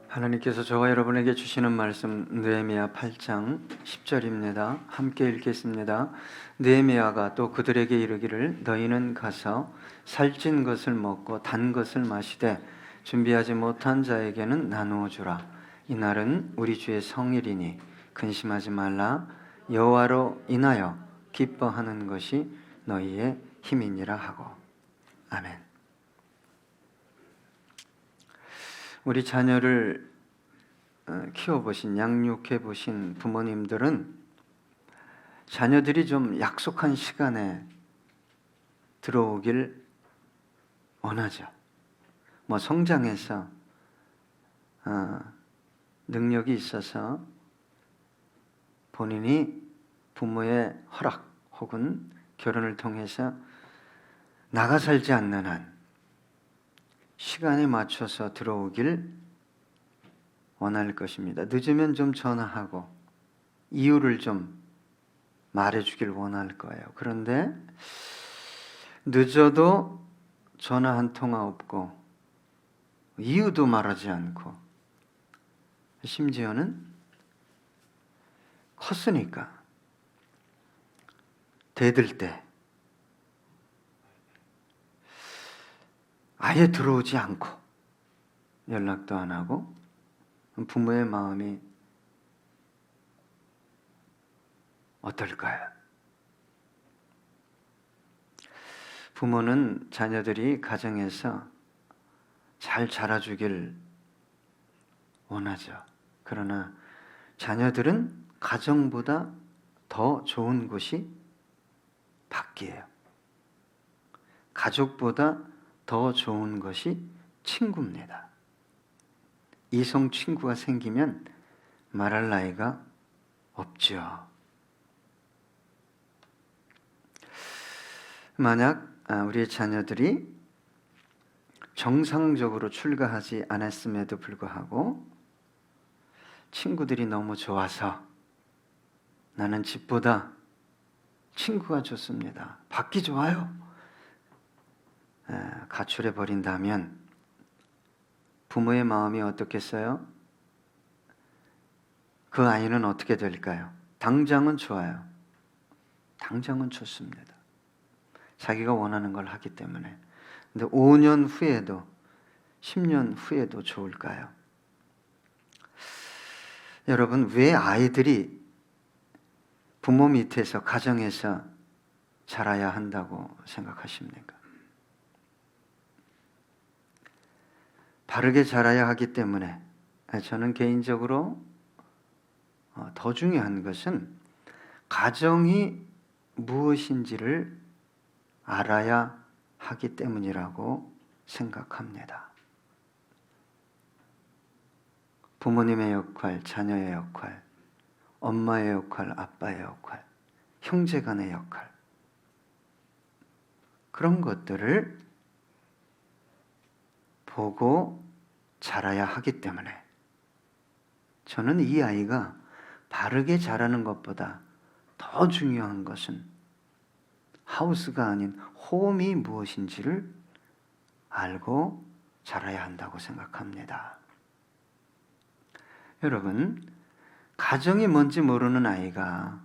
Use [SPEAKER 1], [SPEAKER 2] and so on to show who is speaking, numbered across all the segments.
[SPEAKER 1] 하나님께서 저와 여러분에게 주시는 말씀 느헤미야 8장 10절입니다. 함께 읽겠습니다. 느헤미야가 또 그들에게 이르기를 너희는 가서 살찐 것을 먹고 단 것을 마시되 준비하지 못한 자에게는 나누어 주라. 이날은 우리 주의 성일이니 근심하지 말라. 여호와로 인하여 기뻐하는 것이 너희의 힘이니라 하고. 아멘. 우리 자녀를 키워보신, 양육해보신 부모님들은 자녀들이 좀 약속한 시간에 들어오길 원하죠. 성장해서 능력이 있어서 본인이 부모의 허락 혹은 결혼을 통해서 나가 살지 않는 한 시간에 맞춰서 들어오길 원할 것입니다. 늦으면 좀 전화하고 이유를 좀 말해주길 원할 거예요. 그런데 늦어도 전화 한 통화 없고 이유도 말하지 않고 심지어는 컸으니까 대들 때 아예 들어오지 않고 연락도 안 하고 부모의 마음이 어떨까요? 부모는 자녀들이 가정에서 잘 자라주길 원하죠. 그러나 자녀들은 가정보다 더 좋은 곳이 밖이에요. 가족보다 더 좋은 것이 친구입니다. 이성 친구가 생기면 말할 나이가 없죠. 만약 우리의 자녀들이 정상적으로 출가하지 않았음에도 불구하고 친구들이 너무 좋아서 나는 집보다 친구가 좋습니다. 밖이 좋아요. 가출해 버린다면 부모의 마음이 어떻겠어요? 그 아이는 어떻게 될까요? 당장은 좋아요. 당장은 좋습니다. 자기가 원하는 걸 하기 때문에. 근데 5년 후에도 10년 후에도 좋을까요? 여러분, 왜 아이들이 부모 밑에서 가정에서 자라야 한다고 생각하십니까? 바르게 자라야 하기 때문에. 저는 개인적으로 더 중요한 것은 가정이 무엇인지를 알아야 하기 때문이라고 생각합니다. 부모님의 역할, 자녀의 역할, 엄마의 역할, 아빠의 역할, 형제간의 역할, 그런 것들을 보고 자라야 하기 때문에 저는 이 아이가 바르게 자라는 것보다 더 중요한 것은 하우스가 아닌 홈이 무엇인지를 알고 자라야 한다고 생각합니다. 여러분, 가정이 뭔지 모르는 아이가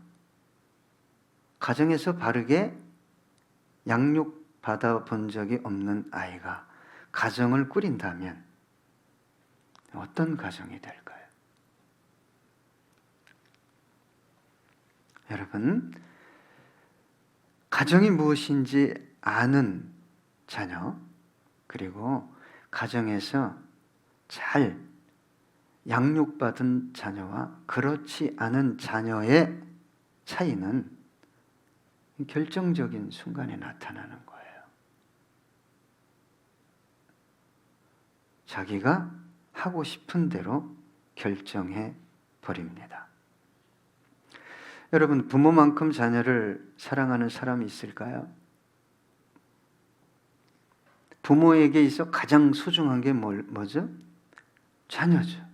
[SPEAKER 1] 가정에서 바르게 양육받아 본 적이 없는 아이가 가정을 꾸린다면 어떤 가정이 될까요? 여러분, 가정이 무엇인지 아는 자녀, 그리고 가정에서 잘 양육받은 자녀와 그렇지 않은 자녀의 차이는 결정적인 순간에 나타나는 거예요. 자기가 하고 싶은 대로 결정해 버립니다. 여러분, 부모만큼 자녀를 사랑하는 사람이 있을까요? 부모에게 있어 가장 소중한 게 뭐죠? 자녀죠.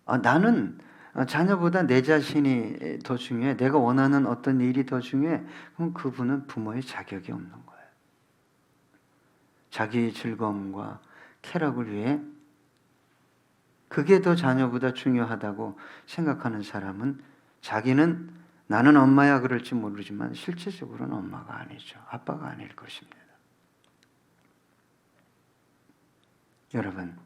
[SPEAKER 1] 나는 자녀보다 내 자신이 더 중요해. 내가 원하는 어떤 일이 더 중요해. 그럼 그분은 부모의 자격이 없는 거예요. 자기 즐거움과 쾌락을 위해 그게 더 자녀보다 중요하다고 생각하는 사람은 자기는 나는 엄마야 그럴지 모르지만 실질적으로는 엄마가 아니죠. 아빠가 아닐 것입니다. 여러분,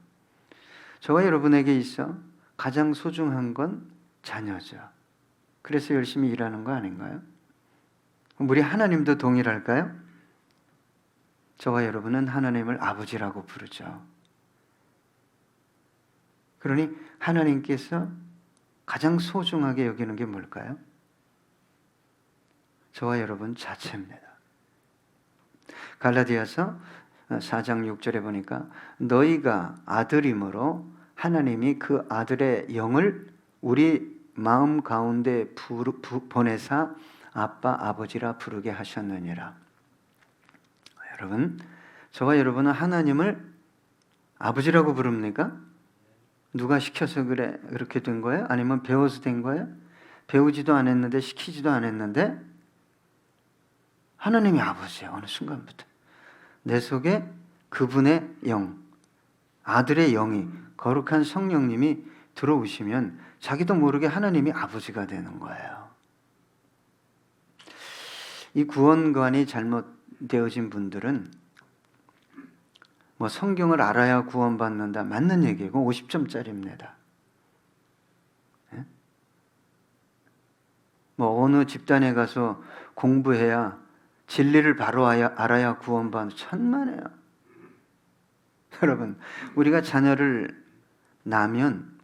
[SPEAKER 1] 저와 여러분에게 있어 가장 소중한 건 자녀죠. 그래서 열심히 일하는 거 아닌가요? 우리 하나님도 동일할까요? 저와 여러분은 하나님을 아버지라고 부르죠. 그러니 하나님께서 가장 소중하게 여기는 게 뭘까요? 저와 여러분 자체입니다. 갈라디아서 4장 6절에 보니까 너희가 아들이므로 하나님이 그 아들의 영을 우리 마음 가운데 보내사 아빠 아버지라 부르게 하셨느니라. 여러분, 저와 여러분은 하나님을 아버지라고 부릅니까? 누가 시켜서 그렇게 된 거예요? 아니면 배워서 된 거예요? 배우지도 않았는데 시키지도 않았는데 하나님이 아버지예요. 어느 순간부터 내 속에 그분의 영, 아들의 영이 거룩한 성령님이 들어오시면 자기도 모르게 하나님이 아버지가 되는 거예요. 이 구원관이 잘못되어진 분들은 뭐 성경을 알아야 구원받는다, 맞는 얘기고 50점짜리입니다. 예? 뭐 어느 집단에 가서 공부해야 진리를 바로 알아야 구원받는, 천만에요. 여러분, 우리가 자녀를 낳으면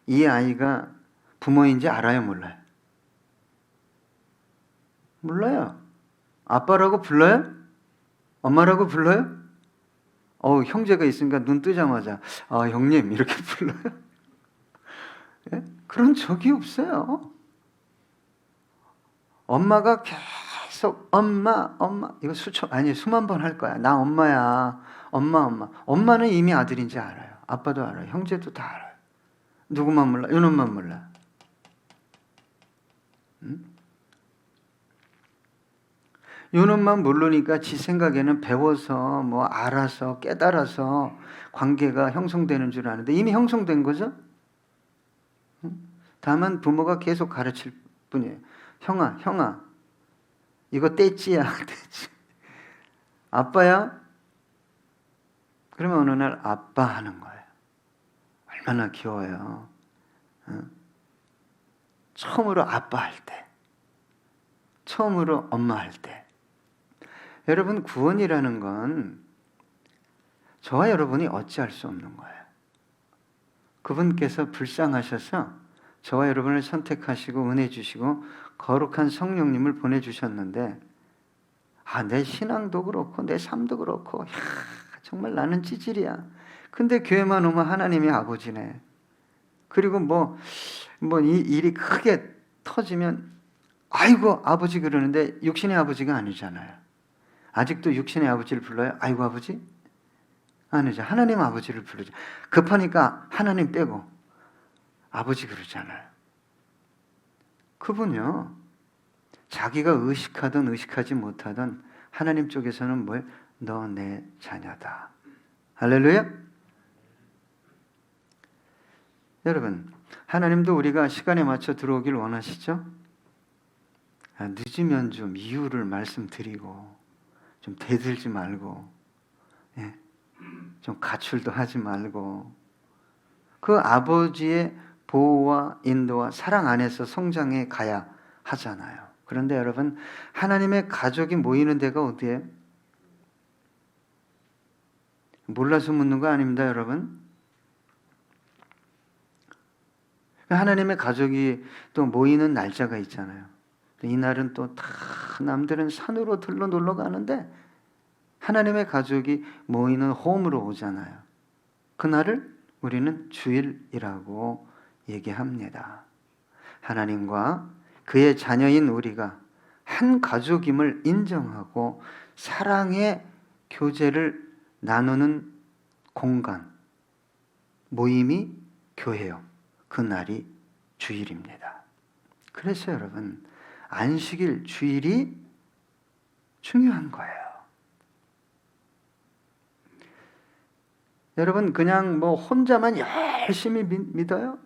[SPEAKER 1] 이 아이가 부모인지 알아요, 몰라요? 몰라요. 아빠라고 불러요? 엄마라고 불러요? 형제가 있으니까 눈 뜨자마자 형님 이렇게 불러요? 예? 그런 적이 없어요. 엄마가 계속 엄마 이거 수만 번 할 거야. 나 엄마야. 엄마. 엄마는 이미 아들인지 알아요. 아빠도 알아요. 형제도 다 알아요. 누구만 몰라? 요놈만 몰라. 응? 요놈만 모르니까 지 생각에는 배워서 뭐 알아서 깨달아서 관계가 형성되는 줄 아는데 이미 형성된 거죠? 다만 부모가 계속 가르칠 뿐이에요. 형아 이거 떼찌야. 떼찌. 아빠야? 그러면 어느 날 아빠 하는 거예요. 얼마나 귀여워요. 처음으로 아빠 할 때, 처음으로 엄마 할 때. 여러분, 구원이라는 건 저와 여러분이 어찌할 수 없는 거예요. 그분께서 불쌍하셔서 저와 여러분을 선택하시고 은혜 주시고 거룩한 성령님을 보내주셨는데 내 신앙도 그렇고 내 삶도 그렇고 정말 나는 찌질이야. 근데 교회만 오면 하나님이 아버지네. 그리고 이 일이 크게 터지면 아이고 아버지 그러는데 육신의 아버지가 아니잖아요. 아직도 육신의 아버지를 불러요? 아이고 아버지? 아니죠. 하나님 아버지를 부르죠. 급하니까 하나님 빼고 아버지 그러잖아요. 그분요, 자기가 의식하든 의식하지 못하든 하나님 쪽에서는 너 내 자녀다. 할렐루야. 여러분, 하나님도 우리가 시간에 맞춰 들어오길 원하시죠? 늦으면 좀 이유를 말씀드리고 좀 대들지 말고, 좀 가출도 하지 말고, 그 아버지의 보호와 인도와 사랑 안에서 성장해 가야 하잖아요. 그런데 여러분, 하나님의 가족이 모이는 데가 어디예요? 몰라서 묻는 거 아닙니다, 여러분. 하나님의 가족이 또 모이는 날짜가 있잖아요. 이날은 또 다 남들은 산으로 들러 놀러 가는데 하나님의 가족이 모이는 홈으로 오잖아요. 그날을 우리는 주일이라고 얘기합니다. 하나님과 그의 자녀인 우리가 한 가족임을 인정하고 사랑의 교제를 나누는 공간, 모임이 교회요. 그날이 주일입니다. 그래서 여러분, 안식일, 주일이 중요한 거예요. 여러분 그냥 뭐 혼자만 열심히 믿어요?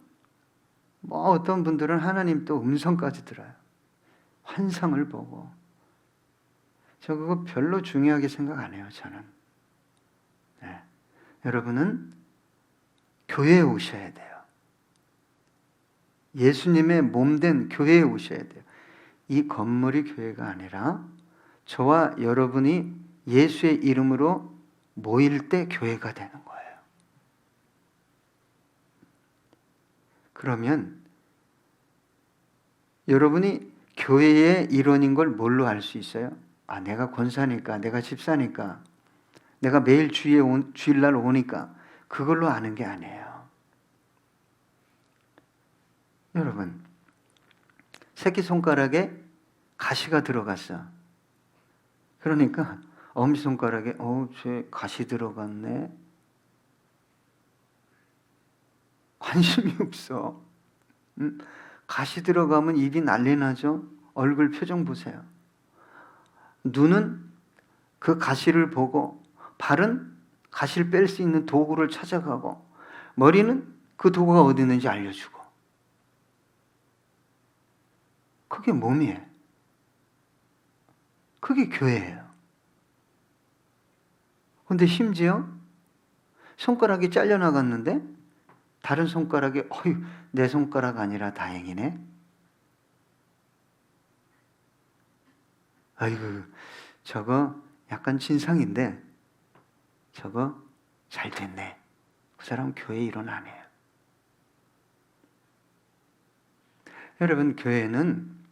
[SPEAKER 1] 뭐 어떤 분들은 하나님 또 음성까지 들어요. 환상을 보고. 저 그거 별로 중요하게 생각 안 해요, 저는. 네. 여러분은 교회에 오셔야 돼요. 예수님의 몸된 교회에 오셔야 돼요. 이 건물이 교회가 아니라 저와 여러분이 예수의 이름으로 모일 때 교회가 되는 거예요. 그러면 여러분이 교회의 일원인 걸 뭘로 알 수 있어요? 아, 내가 권사니까, 내가 집사니까, 내가 매일 주일날 오니까 그걸로 아는 게 아니에요. 여러분, 새끼손가락에 가시가 들어갔어. 그러니까 엄지손가락에 쟤 가시 들어갔네. 관심이 없어. 가시 들어가면 입이 난리 나죠. 얼굴 표정 보세요. 눈은 그 가시를 보고, 발은 가시를 뺄 수 있는 도구를 찾아가고, 머리는 그 도구가 어디 있는지 알려주고. 그게 몸이에요. 그게 교회예요. 근데 심지어 손가락이 잘려나갔는데 다른 손가락에 내 손가락 아니라 다행이네. 아이고, 저거 약간 진상인데 저거 잘 됐네. 그 사람 교회 일원 안 해요. 여러분, 교회는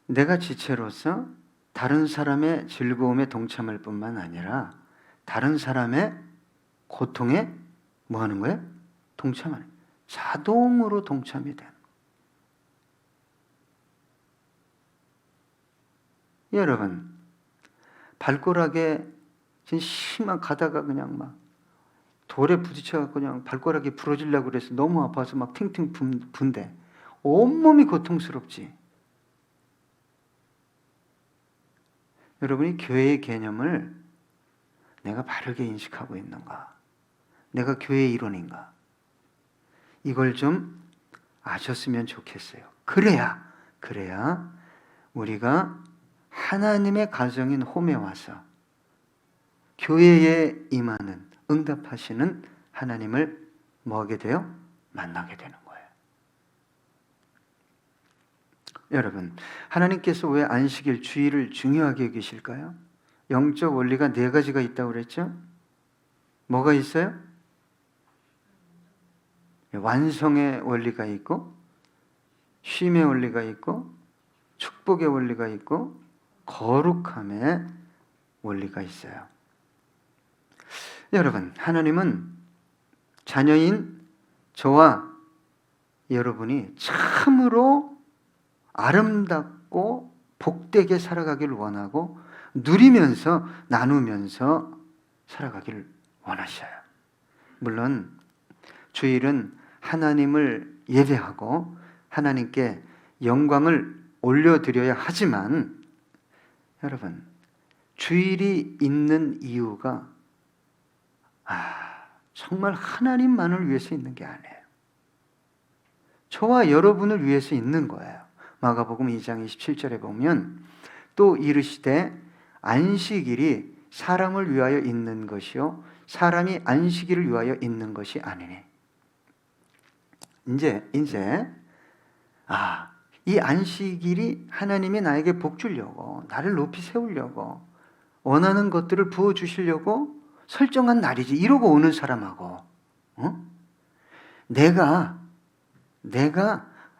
[SPEAKER 1] 내가 지체로서 다른 사람의 즐거움에 동참할 뿐만 아니라 다른 사람의 고통에 뭐 하는 거예요? 동참하는, 자동으로 동참이 되는. 여러분, 발가락에 심한 가다가 그냥 막 돌에 부딪혀갖고 그냥 발가락이 부러지려고 그래서 너무 아파서 막 팅팅 분대. 온몸이 고통스럽지. 여러분이 교회의 개념을 내가 바르게 인식하고 있는가? 내가 교회의 일원인가? 이걸 좀 아셨으면 좋겠어요. 그래야 우리가 하나님의 가정인 홈에 와서 교회에 임하는, 응답하시는 하나님을 뭐하게 돼요? 만나게 되는 거예요. 여러분, 하나님께서 왜 안식일, 주일을 중요하게 여기실까요? 영적 원리가 4가지가 있다고 그랬죠? 뭐가 있어요? 완성의 원리가 있고, 쉼의 원리가 있고, 축복의 원리가 있고, 거룩함의 원리가 있어요. 여러분, 하나님은 자녀인 저와 여러분이 참으로 아름답고 복되게 살아가기를 원하고, 누리면서 나누면서 살아가기를 원하셔요. 물론 주일은 하나님을 예배하고 하나님께 영광을 올려드려야 하지만, 여러분, 주일이 있는 이유가 정말 하나님만을 위해서 있는 게 아니에요. 저와 여러분을 위해서 있는 거예요. 마가복음 2장 27절에 보면 또 이르시되 안식일이 사람을 위하여 있는 것이요 사람이 안식일을 위하여 있는 것이 아니니. 이제 이 안식일이 하나님이 나에게 복 주려고, 나를 높이 세우려고, 원하는 것들을 부어 주시려고 설정한 날이지, 이러고 오는 사람하고 내가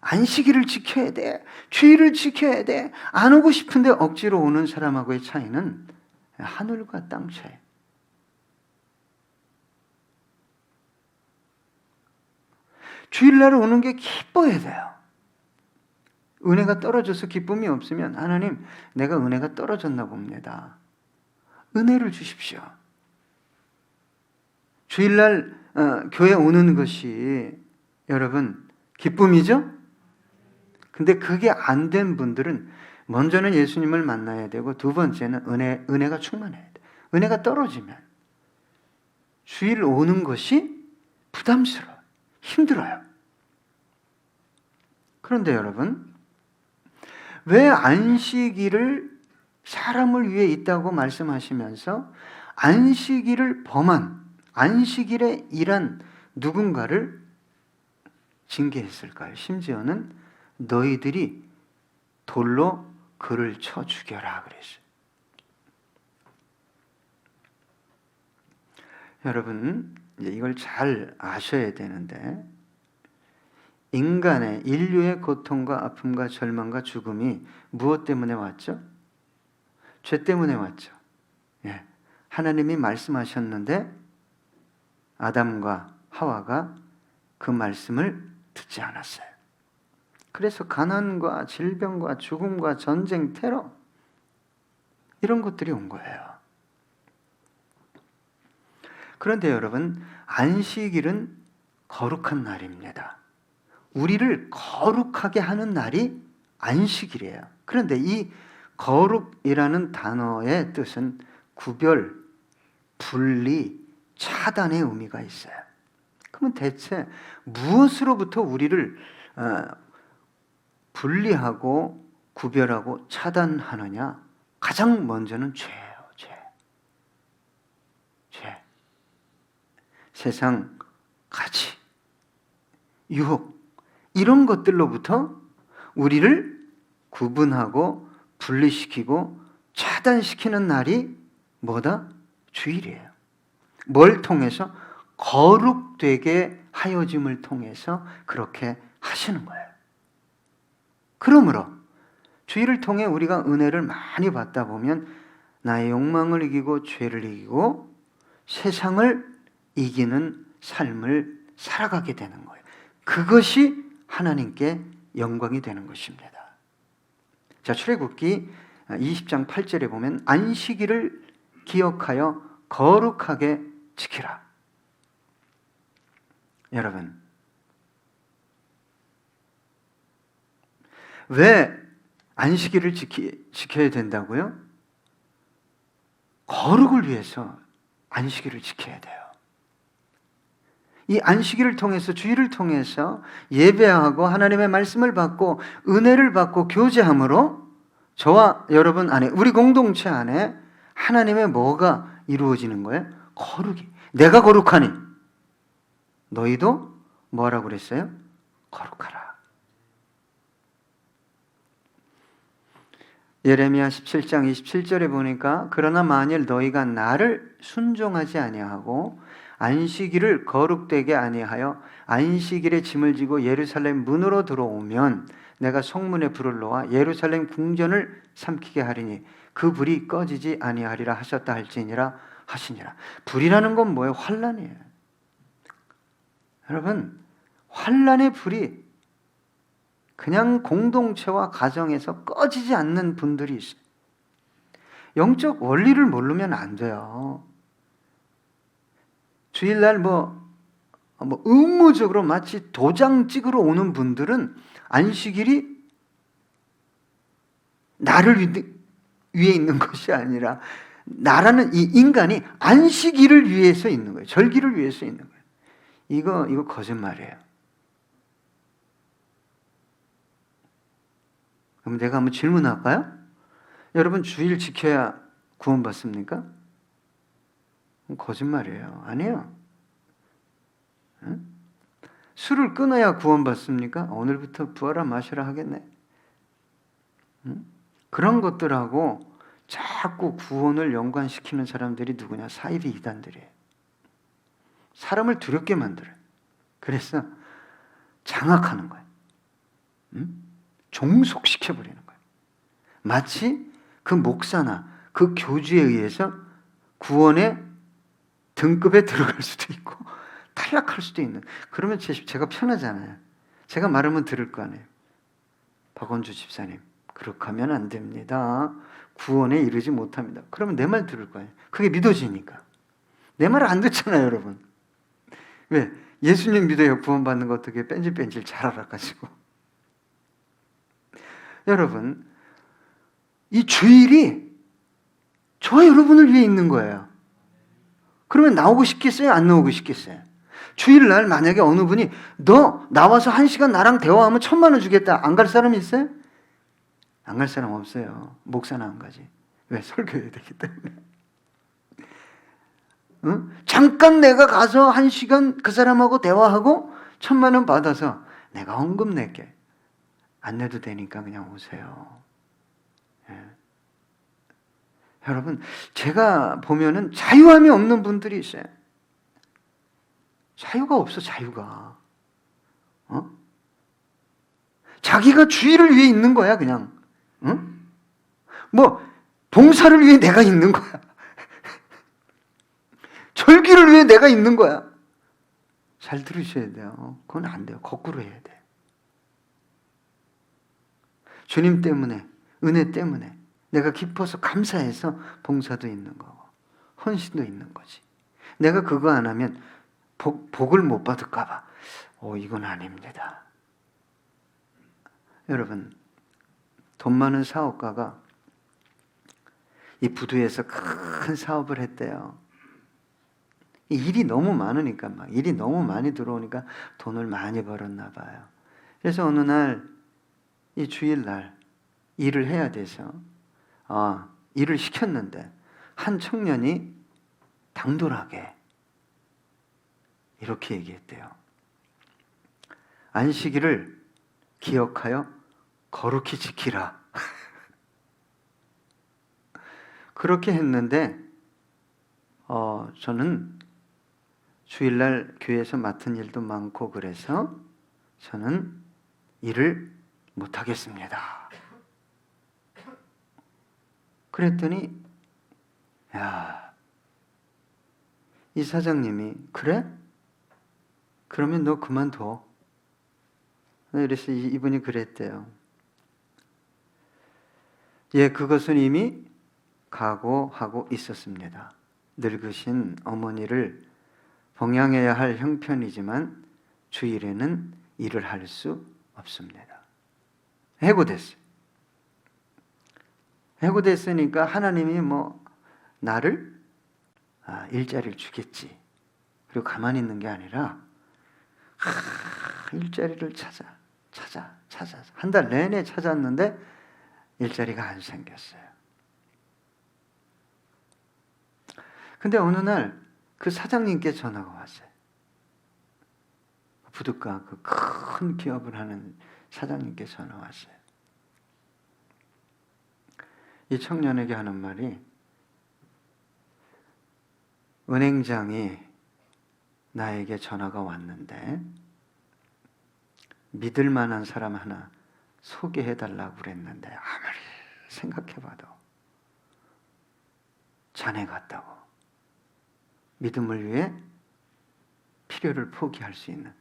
[SPEAKER 1] 안식일을 지켜야 돼, 주일을 지켜야 돼, 안 오고 싶은데 억지로 오는 사람하고의 차이는 하늘과 땅 차이. 주일날 오는 게 기뻐야 돼요. 은혜가 떨어져서 기쁨이 없으면 하나님, 내가 은혜가 떨어졌나 봅니다. 은혜를 주십시오. 주일날 교회 오는 것이 여러분 기쁨이죠? 근데 그게 안 된 분들은 먼저는 예수님을 만나야 되고, 두 번째는 은혜가 충만해야 돼. 은혜가 떨어지면 주일 오는 것이 부담스러워요. 힘들어요. 그런데 여러분, 왜 안식일을 사람을 위해 있다고 말씀하시면서 안식일을 범한, 안식일에 일한 누군가를 징계했을까요? 심지어는 너희들이 돌로 그를 쳐 죽여라 그랬어요. 여러분, 이걸 잘 아셔야 되는데, 인류의 고통과 아픔과 절망과 죽음이 무엇 때문에 왔죠? 죄 때문에 왔죠. 예. 하나님이 말씀하셨는데 아담과 하와가 그 말씀을 듣지 않았어요. 그래서 가난과 질병과 죽음과 전쟁, 테러, 이런 것들이 온 거예요. 그런데 여러분, 안식일은 거룩한 날입니다. 우리를 거룩하게 하는 날이 안식일이에요. 그런데 이 거룩이라는 단어의 뜻은 구별, 분리, 차단의 의미가 있어요. 그러면 대체 무엇으로부터 우리를 분리하고 구별하고 차단하느냐? 가장 먼저는 죄예요. 죄. 세상 가치, 유혹, 이런 것들로부터 우리를 구분하고 분리시키고 차단시키는 날이 뭐다? 주일이에요. 뭘 통해서? 거룩되게 하여짐을 통해서 그렇게 하시는 거예요. 그러므로 주일을 통해 우리가 은혜를 많이 받다 보면 나의 욕망을 이기고 죄를 이기고 세상을 이기는 삶을 살아가게 되는 거예요. 그것이 하나님께 영광이 되는 것입니다. 자, 출애굽기 20장 8절에 보면 안식일을 기억하여 거룩하게 지키라. 여러분, 왜 안식일을 지켜야 된다고요? 거룩을 위해서 안식일을 지켜야 돼요. 이 안식일을 통해서, 주일을 통해서 예배하고 하나님의 말씀을 받고 은혜를 받고 교제함으로 저와 여러분 안에, 우리 공동체 안에 하나님의 뭐가 이루어지는 거예요? 거룩이. 내가 거룩하니 너희도 뭐라고 그랬어요? 거룩하라. 예레미야 17장 27절에 보니까 그러나 만일 너희가 나를 순종하지 아니하고 안식일을 거룩되게 아니하여 안식일에 짐을 지고 예루살렘 문으로 들어오면 내가 성문에 불을 놓아 예루살렘 궁전을 삼키게 하리니 그 불이 꺼지지 아니하리라 하셨다 할지니라 하시니라. 불이라는 건 뭐예요? 환난이에요. 여러분, 환난의 불이 그냥 공동체와 가정에서 꺼지지 않는 분들이 있어요. 영적 원리를 모르면 안 돼요. 주일날 의무적으로 마치 도장 찍으러 오는 분들은 안식일이 나를 위해 있는 것이 아니라 나라는 이 인간이 안식일을 위해서 있는 거예요. 절기를 위해서 있는 거예요. 이거 거짓말이에요. 그럼 내가 한번 질문할까요? 여러분, 주일 지켜야 구원받습니까? 거짓말이에요. 아니에요. 응? 술을 끊어야 구원받습니까? 오늘부터 부어라 마셔라 하겠네. 응? 그런 것들하고 자꾸 구원을 연관시키는 사람들이 누구냐? 사이비 이단들이에요. 사람을 두렵게 만들어요. 그래서 장악하는 거예요. 응? 종속시켜버리는 거예요. 마치 그 목사나 그 교주에 의해서 구원의 등급에 들어갈 수도 있고 탈락할 수도 있는. 그러면 제가 편하잖아요. 제가 말하면 들을 거 아니에요. 박원주 집사님, 그렇게 하면 안 됩니다. 구원에 이르지 못합니다. 그러면 내 말 들을 거예요. 그게 믿어지니까. 내 말을 안 듣잖아요, 여러분. 왜? 예수님 믿어야 구원받는 거 어떻게 뺀질뺀질 잘 알아가지고. 여러분, 이 주일이 저와 여러분을 위해 있는 거예요. 그러면 나오고 싶겠어요? 안 나오고 싶겠어요? 주일날 만약에 어느 분이 너 나와서 1시간 나랑 대화하면 1,000만 원 주겠다. 안 갈 사람이 있어요? 안 갈 사람 없어요. 목사는 안 가지. 왜? 설교해야 되기 때문에. 응? 잠깐 내가 가서 1시간 그 사람하고 대화하고 1,000만 원 받아서 내가 헌금 낼게. 안 내도 되니까 그냥 오세요. 예. 여러분, 제가 보면은 자유함이 없는 분들이 있어요. 자유가 없어, 자유가. 자기가 주의를 위해 있는 거야, 그냥. 응? 뭐, 봉사를 위해 내가 있는 거야. 절기를 위해 내가 있는 거야. 잘 들으셔야 돼요. 그건 안 돼요. 거꾸로 해야 돼. 주님 때문에, 은혜 때문에 내가 기뻐서 감사해서 봉사도 있는 거고 헌신도 있는 거지. 내가 그거 안 하면 복을 못 받을까 봐. 이건 아닙니다. 여러분, 돈 많은 사업가가 이 부두에서 큰 사업을 했대요. 일이 너무 많으니까 일이 너무 많이 들어오니까 돈을 많이 벌었나 봐요. 그래서 어느 날 이 주일날 일을 해야 돼서 일을 시켰는데 한 청년이 당돌하게 이렇게 얘기했대요. 안식일을 기억하여 거룩히 지키라. 그렇게 했는데 저는 주일날 교회에서 맡은 일도 많고 그래서 저는 일을 못하겠습니다. 그랬더니 이 사장님이 그래? 그러면 너 그만둬. 그래서 이분이 그랬대요. 예, 그것은 이미 각오하고 있었습니다. 늙으신 어머니를 봉양해야 할 형편이지만 주일에는 일을 할 수 없습니다. 해고됐어요. 해고됐으니까 하나님이 나를 일자리를 주겠지. 그리고 가만히 있는 게 아니라 일자리를 찾아 한 달 내내 찾았는데 일자리가 안 생겼어요. 근데 어느 날 그 사장님께 전화가 왔어요. 부둣가 그 큰 기업을 하는 사장님께 전화 왔어요. 이 청년에게 하는 말이 은행장이 나에게 전화가 왔는데 믿을 만한 사람 하나 소개해달라고 그랬는데 아무리 생각해봐도 자네 같다고 믿음을 위해 필요를 포기할 수 있는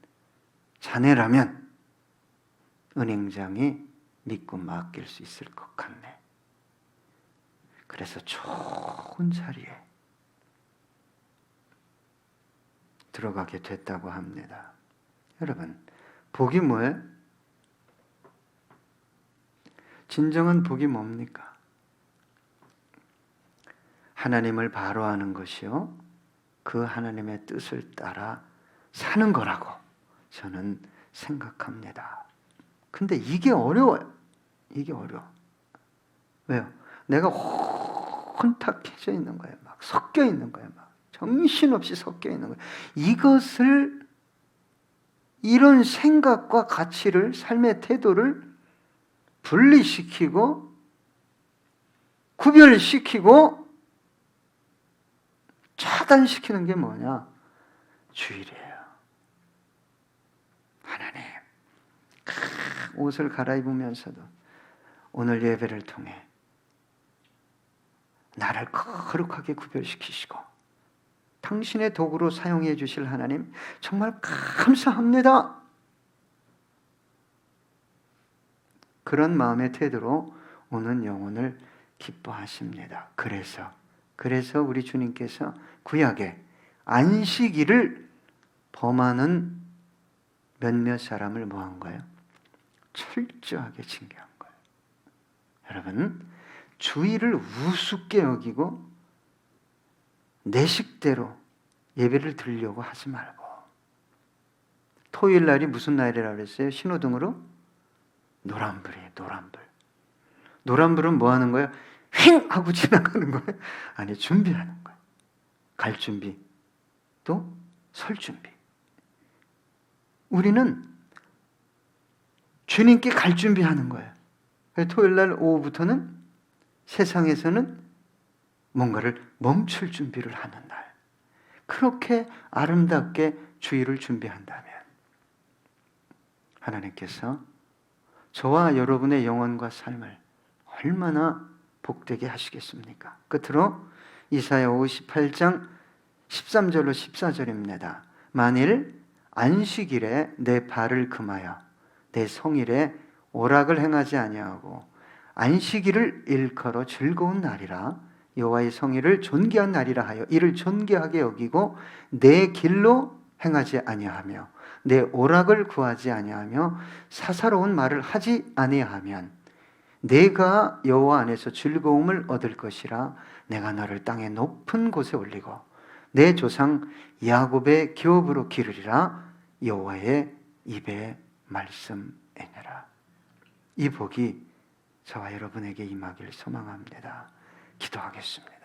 [SPEAKER 1] 자네라면 은행장이 믿고 맡길 수 있을 것 같네. 그래서 좋은 자리에 들어가게 됐다고 합니다. 여러분, 복이 뭐예요? 진정한 복이 뭡니까? 하나님을 바로 아는 것이요, 그 하나님의 뜻을 따라 사는 거라고 저는 생각합니다. 근데 이게 어려워요. 이게 어려워. 왜요? 내가 혼탁해져 있는 거예요. 막 섞여 있는 거예요. 막 정신없이 섞여 있는 거예요. 이것을, 이런 생각과 가치를, 삶의 태도를 분리시키고 구별시키고 차단시키는 게 뭐냐? 주일이에요. 하나님, 옷을 갈아입으면서도 오늘 예배를 통해 나를 거룩하게 구별시키시고 당신의 도구로 사용해 주실 하나님 정말 감사합니다. 그런 마음의 태도로 오는 영혼을 기뻐하십니다. 그래서 우리 주님께서 구약에 안식일을 범하는 몇몇 사람을 뭐한 거예요? 철저하게 징계한 거예요. 여러분, 주일을 우습게 여기고 내 식대로 예배를 드리려고 하지 말고. 토요일 날이 무슨 날이라고 그랬어요? 신호등으로? 노란불이에요. 노란불. 노란불은 뭐 하는 거예요? 휙 하고 지나가는 거예요? 아니, 준비하는 거예요. 갈 준비, 또 설 준비. 우리는 주님께 갈 준비하는 거예요. 토요일 날 오후부터는 세상에서는 뭔가를 멈출 준비를 하는 날. 그렇게 아름답게 주일을 준비한다면 하나님께서 저와 여러분의 영혼과 삶을 얼마나 복되게 하시겠습니까? 끝으로 이사야 58장 13절로 14절입니다. 만일 안식일에 내 발을 금하여 내 성일에 오락을 행하지 아니하고 안식일을 일컬어 즐거운 날이라 여호와의 성일을 존귀한 날이라 하여 이를 존귀하게 여기고 내 길로 행하지 아니하며 내 오락을 구하지 아니하며 사사로운 말을 하지 아니하면 내가 여호와 안에서 즐거움을 얻을 것이라 내가 너를 땅의 높은 곳에 올리고 내 조상 야곱의 기업으로 기르리라 여호와의 입의 말씀이니라. 이 복이 저와 여러분에게 임하길 소망합니다. 기도하겠습니다.